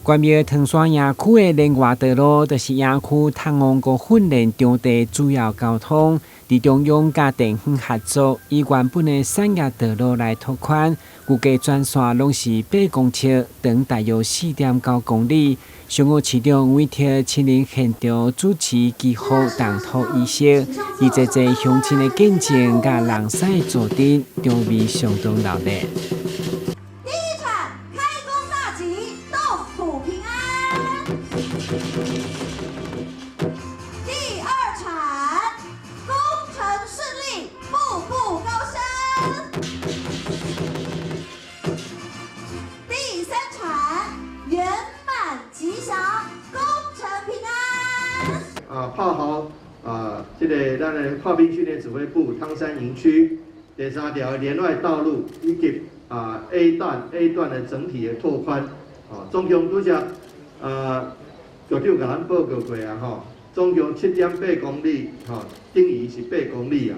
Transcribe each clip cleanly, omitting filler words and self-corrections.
关闭唐山野区的另外道路，就是野区探望国训练场地主要交通。伫中央甲地方合作，以原本的产业道路来拓宽，预计全线拢是8公尺，长大约4.9公里。商务市长委托亲临现场主持祈福动土仪式，以这乡亲的见证甲人赛做阵，场面相当热烈。炮豪这个咱的炮兵训练指挥部汤山营区第3条连外道路以及A 段的整体的拓宽，总共拄则局长甲咱报告过啊，总共7.8公里，等于是8公里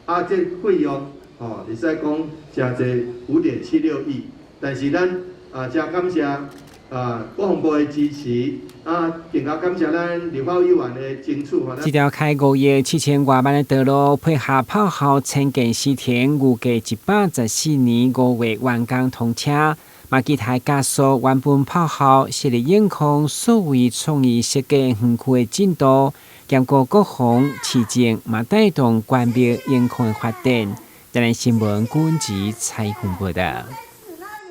啊，这费用会使讲真济5.76亿，但是咱真感谢国防部的支持。更加感谢咱立法委员的争取。这条开5亿7000多万的道路，配合炮后重建时田，预计114年5月完工通车。马基台加速原本炮后设立眼控所谓创意设计园区的进度，兼顾国防市政，嘛带动关闭眼控的发展。台南新闻古文集采访报道。